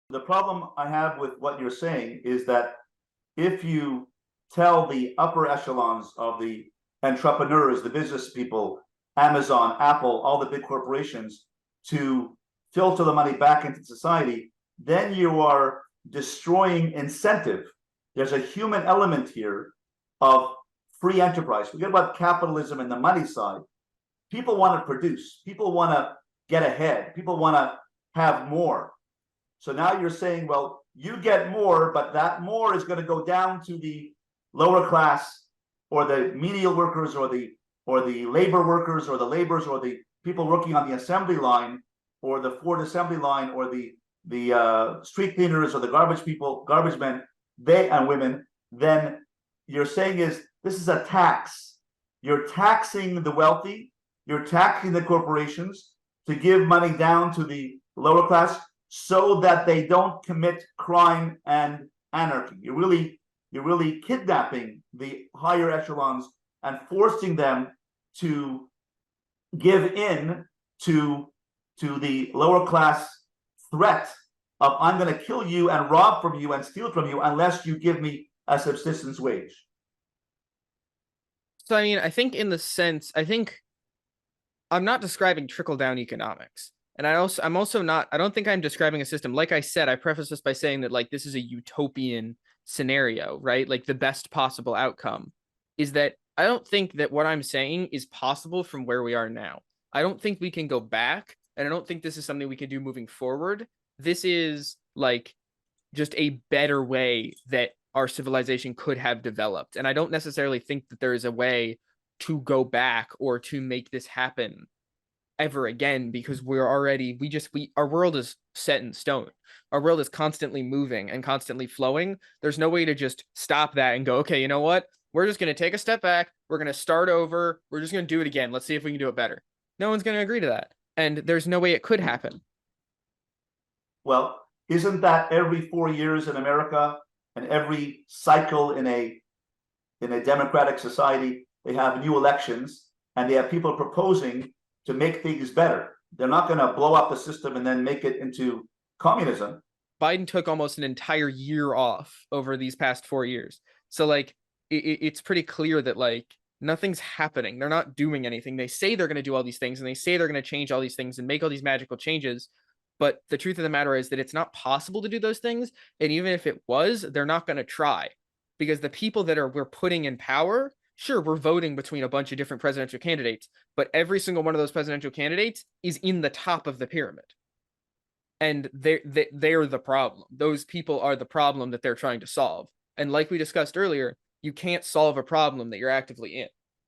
The problem I have with what you're saying is that if you tell the upper echelons of the entrepreneurs, the business people, Amazon, Apple, all the big corporations, to filter the money back into society, then you are destroying incentive. There's a human element here of free enterprise. Forget about capitalism and the money side. People want to produce. People want to get ahead. People want to have more. So now you're saying, well, you get more, but that more is going to go down to the lower class or the menial workers or the labor workers or the laborers or the people working on the assembly line or the Ford assembly line or the street cleaners or the garbage people, garbage men, they and women. Then you're saying is this is a tax. You're taxing the wealthy. You're taxing the corporations to give money down to the lower class so that they don't commit crime and anarchy. You're really kidnapping the higher echelons and forcing them to give in to the lower class threat of I'm going to kill you and rob from you and steal from you unless you give me a subsistence wage. So, I mean, I think in the sense, I think I'm not describing trickle-down economics. And I'm also not, I don't think I'm describing a system. Like I said, I preface this by saying that like this is a utopian scenario, right? Like the best possible outcome is that I don't think that what I'm saying is possible from where we are now. I don't think we can go back, and I don't think this is something we can do moving forward. This is like just a better way that our civilization could have developed. And I don't necessarily think that there is a way to go back or to make this happen ever again, because our world is set in stone. Our world is constantly moving and constantly flowing. There's no way to just stop that and go, okay, you know what? We're just going to take a step back. We're going to start over. We're just going to do it again. Let's see if we can do it better. No one's going to agree to that. And there's no way it could happen. Well, isn't that every 4 years in America and every cycle in a democratic society, they have new elections and they have people proposing to make things better. They're not going to blow up the system and then make it into communism. Biden took almost an entire year off over these past 4 years. So like, it's pretty clear that like nothing's happening. They're not doing anything. They say they're going to do all these things and they say they're going to change all these things and make all these magical changes. But the truth of the matter is that it's not possible to do those things. And even if it was, they're not going to try, because the people that we're putting in power, sure, we're voting between a bunch of different presidential candidates, but every single one of those presidential candidates is in the top of the pyramid. And they're the problem. Those people are the problem that they're trying to solve. And like we discussed earlier, you can't solve a problem that you're actively in.